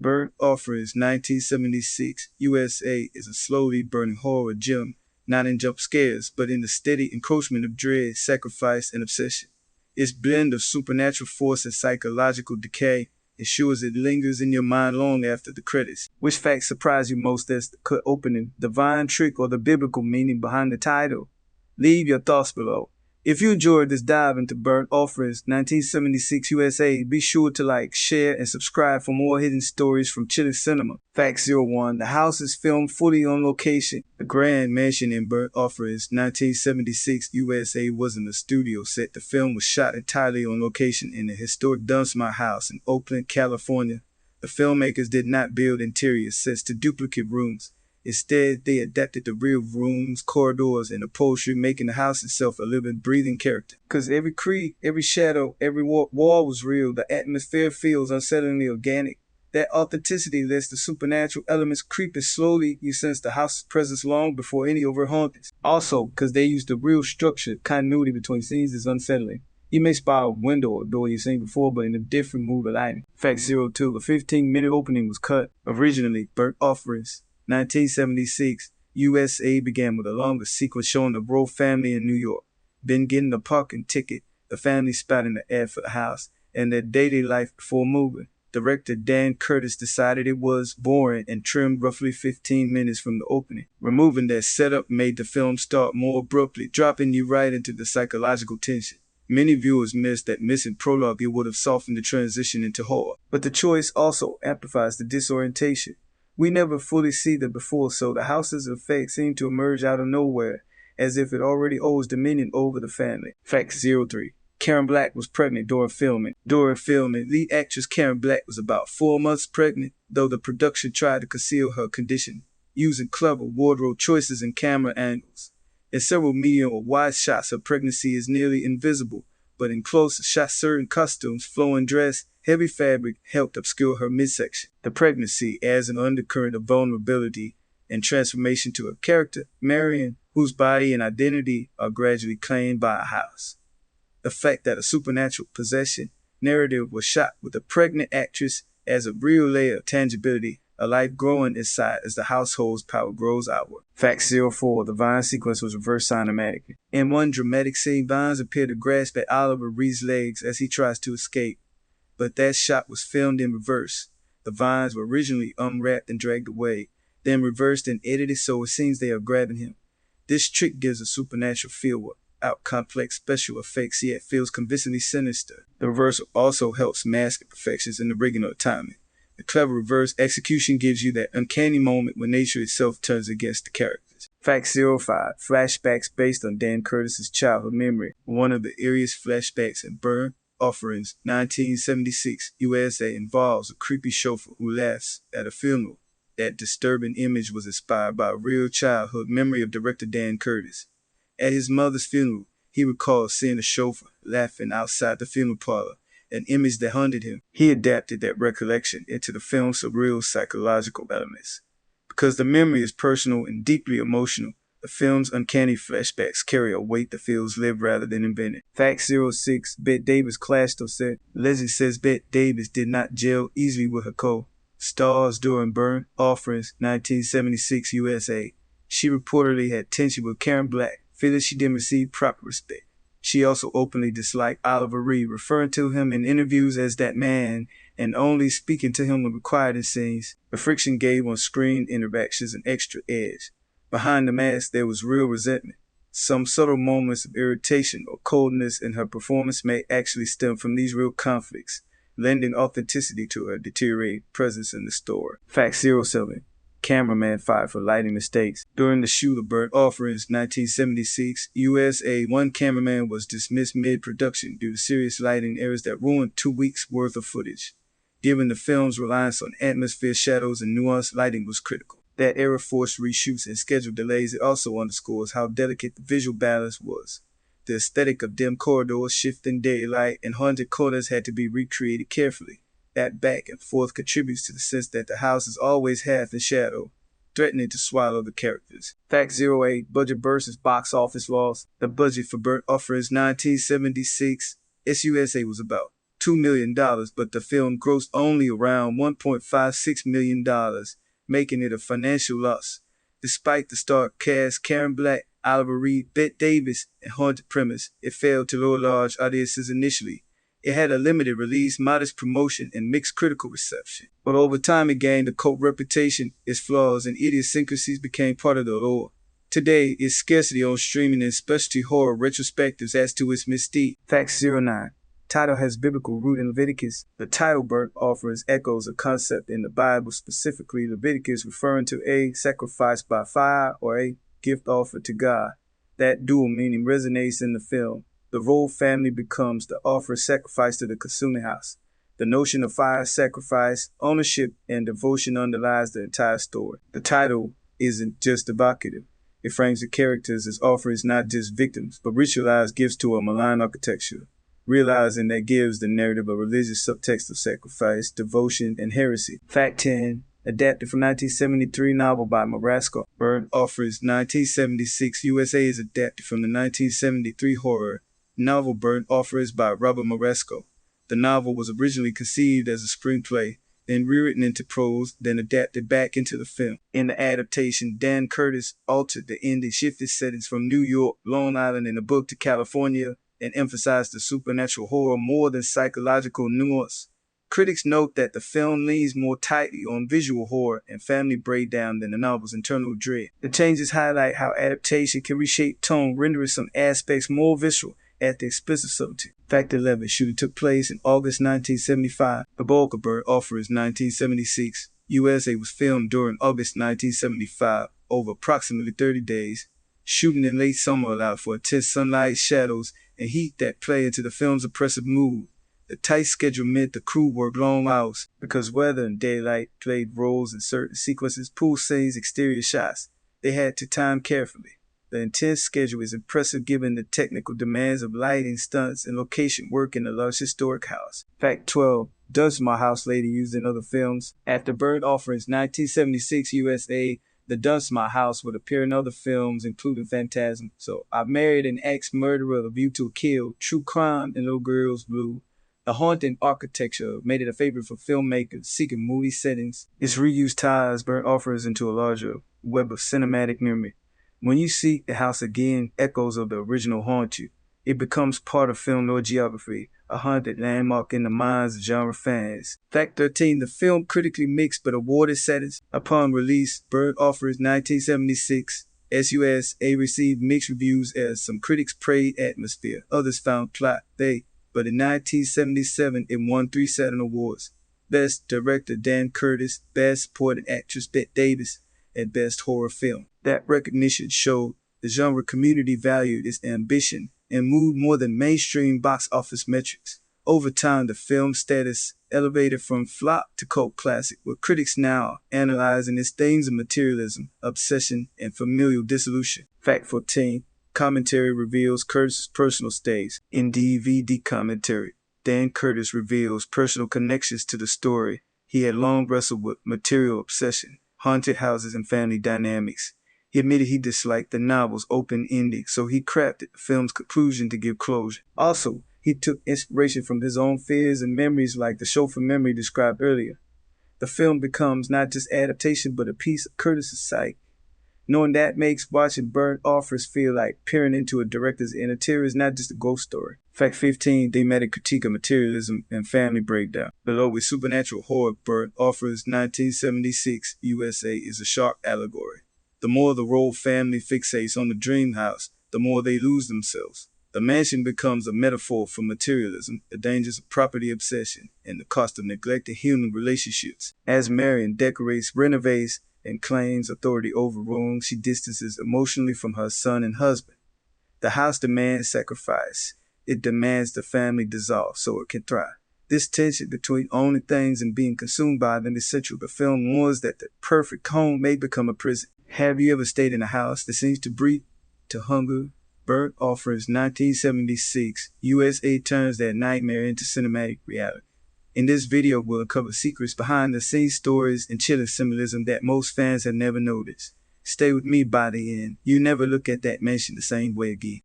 Burnt Offerings, 1976, USA is a slowly burning horror gem, not in jump scares, but in the steady encroachment of dread, sacrifice, and obsession. Its blend of supernatural force and psychological decay ensures it lingers in your mind long after the credits. Which facts surprise you most as the cut opening, divine trick, or the biblical meaning behind the title? Leave your thoughts below. If you enjoyed this dive into Burnt Offerings, 1976 USA, be sure to like, share, and subscribe for more hidden stories from Chile Cinema. Fact 01. The house is filmed fully on location. The Grand Mansion in Burnt Offerings, 1976 USA wasn't a studio set. The film was shot entirely on location in the historic Dunsmore House in Oakland, California. The filmmakers did not build interior sets to duplicate rooms. Instead, they adapted the real rooms, corridors, and upholstery, making the house itself a living, breathing character. Because every creak, every shadow, every wall was real. The atmosphere feels unsettlingly organic. That authenticity lets the supernatural elements creep in slowly. You sense the house's presence long before any overheard hauntings. Also, because they use the real structure, continuity between scenes is unsettling. You may spot a window or door you've seen before, but in a different mood of lighting. Fact 02. A 15-minute opening was cut. Originally, Burnt Offerings, 1976, USA began with a longer sequence showing the Rowe family in New York. Then getting a parking ticket, the family spotting the ad for the house, and their daily life before moving. Director Dan Curtis decided it was boring and trimmed roughly 15 minutes from the opening. Removing that setup made the film start more abruptly, dropping you right into the psychological tension. Many viewers missed that missing prologue. It would have softened the transition into horror. But the choice also amplifies the disorientation. We never fully see the before, so the house's effects seem to emerge out of nowhere, as if it already owes dominion over the family. Fact 03. Karen Black was pregnant during filming. Lead actress Karen Black was about 4 months pregnant, though the production tried to conceal her condition, using clever wardrobe choices and camera angles. In several medium or wide shots, her pregnancy is nearly invisible, but in close shots, certain costumes, flowing dress, heavy fabric helped obscure her midsection. The pregnancy adds an undercurrent of vulnerability and transformation to her character, Marion, whose body and identity are gradually claimed by a house. The fact that a supernatural possession narrative was shot with a pregnant actress adds a real layer of tangibility, a life growing inside as the household's power grows outward. Fact 04. The Vine sequence was reversed cinematically. In one dramatic scene, Vines appear to grasp at Oliver Reed's legs as he tries to escape. But that shot was filmed in reverse. The vines were originally unwrapped and dragged away, then reversed and edited so it seems they are grabbing him. This trick gives a supernatural feel without complex special effects, yet feels convincingly sinister. The reversal also helps mask imperfections in the rigging or timing. The clever reverse execution gives you that uncanny moment when nature itself turns against the characters. Fact 05. Flashbacks based on Dan Curtis's childhood memory. One of the eeriest flashbacks in Burnt Offerings, 1976, USA involves a creepy chauffeur who laughs at a funeral. That disturbing image was inspired by a real childhood memory of director Dan Curtis. At his mother's funeral, he recalls seeing a chauffeur laughing outside the funeral parlor, an image that haunted him. He adapted that recollection into the film's surreal psychological elements. Because the memory is personal and deeply emotional, the film's uncanny flashbacks carry a weight that feels lived rather than invented. Fact 06. Bette Davis clashed on set. Leslie says Bette Davis did not gel easily with her co-stars during Burnt Offerings, 1976 USA. She reportedly had tension with Karen Black, feeling she didn't receive proper respect. She also openly disliked Oliver Reed, referring to him in interviews as that man and only speaking to him when required in scenes. The friction gave on-screen interactions an extra edge. Behind the mask, there was real resentment. Some subtle moments of irritation or coldness in her performance may actually stem from these real conflicts, lending authenticity to her deteriorating presence in the story. Fact 07. Cameraman fired for lighting mistakes. During the shoot of Burnt Offerings, 1976, USA, one cameraman was dismissed mid-production due to serious lighting errors that ruined 2 weeks' worth of footage. Given the film's reliance on atmosphere, shadows, and nuanced lighting was critical. That error forced reshoots and schedule delays. It also underscores how delicate the visual balance was. The aesthetic of dim corridors, shifting daylight, and haunted corners had to be recreated carefully. That back and forth contributes to the sense that the house is always half in shadow, threatening to swallow the characters. Fact 08. Budget versus box office loss. The budget for Burnt Offerings 1976 SUSA was about $2 million, but the film grossed only around $1.56 million, making it a financial loss. Despite the star cast Karen Black, Oliver Reed, Bette Davis, and haunted premise, it failed to lure large audiences initially. It had a limited release, modest promotion, and mixed critical reception. But over time, it gained a cult reputation. Its flaws and idiosyncrasies became part of the allure. Today, its scarcity on streaming and specialty horror retrospectives adds to its mystique. Fact 09. Title has biblical root in Leviticus. The title burnt offers echoes a concept in the Bible, specifically Leviticus, referring to a sacrifice by fire or a gift offered to God. That dual meaning resonates in the film. The royal family becomes the offered sacrifice to the consuming house. The notion of fire sacrifice, ownership, and devotion underlies the entire story. The title isn't just evocative. It frames the characters as offerings, not just victims, but ritualized gifts to a malign architecture, realizing that gives the narrative a religious subtext of sacrifice, devotion, and heresy. Fact 10. Adapted from 1973 novel by Marasco. Burnt Offerings 1976 USA is adapted from the 1973 horror novel Burnt Offerings by Robert Marasco. The novel was originally conceived as a screenplay, then rewritten into prose, then adapted back into the film. In the adaptation, Dan Curtis altered the ending, shifted settings from New York, Long Island in the book to California, and emphasized the supernatural horror more than psychological nuance. Critics note that the film leans more tightly on visual horror and family breakdown than the novel's internal dread. The changes highlight how adaptation can reshape tone, rendering some aspects more visceral at the expense of subtlety. Fact 11. Shooting took place in August 1975. The bulk of Burnt Offerings 1976 USA was filmed during August 1975, over approximately 30 days. Shooting in late summer allowed for intense sunlight, shadows, and heat that play into the film's oppressive mood. The tight schedule meant the crew worked long hours because weather and daylight played roles in certain sequences, pool scenes, exterior shots. They had to time carefully. The intense schedule is impressive given the technical demands of lighting, stunts, and location work in the lush historic house. Fact 12. Dunsmore House later used in other films. After Burnt Offerings 1976 USA, the Dunsmore House would appear in other films, including Phantasm. So, I Married an Ex-Murderer, A View to a Kill, True Crime, and Little Girls Blue. The haunting architecture made it a favorite for filmmakers seeking movie settings. Its reuse ties Burnt Offerings into a larger web of cinematic memory. When you see the house again, echoes of the original haunt you. It becomes part of film lore geography, a haunted landmark in the minds of genre fans. Fact 13. The film critically mixed but awarded status. Upon release, Burnt Offerings 1976 USA received mixed reviews as some critics praised atmosphere, others found plot. But in 1977 it won 3 Saturn Awards. Best Director Dan Curtis, Best Supporting Actress Bette Davis, and Best Horror Film. That recognition showed the genre community valued its ambition and moved more than mainstream box office metrics. Over time, the film's status elevated from flop to cult classic, with critics now analyzing its themes of materialism, obsession, and familial dissolution. Fact 14. Commentary reveals Curtis's personal stays. In DVD commentary, Dan Curtis reveals personal connections to the story. He had long wrestled with material obsession, haunted houses, and family dynamics. He admitted he disliked the novel's open ending, so he crafted the film's conclusion to give closure. Also, he took inspiration from his own fears and memories like the chauffeur memory described earlier. The film becomes not just adaptation but a piece of Curtis's psyche. Knowing that makes watching Burnt Offerings feel like peering into a director's inner terror is not just a ghost story. Fact 15. Thematic critique of materialism and family breakdown. Below with supernatural horror, Burnt Offerings 1976 USA is a sharp allegory. The more the royal family fixates on the dream house, the more they lose themselves. The mansion becomes a metaphor for materialism, the dangers of property obsession, and the cost of neglected human relationships. As Marion decorates, renovates, and claims authority over Rome, she distances emotionally from her son and husband. The house demands sacrifice. It demands the family dissolve so it can thrive. This tension between owning things and being consumed by them is central. The film warns that the perfect home may become a prison. Have you ever stayed in a house that seems to breathe to hunger? Burnt Offerings 1976 USA turns that nightmare into cinematic reality. In this video, we'll uncover secrets behind the scenes, stories, and chilling symbolism that most fans have never noticed. Stay with me by the end. You never look at that mansion the same way again.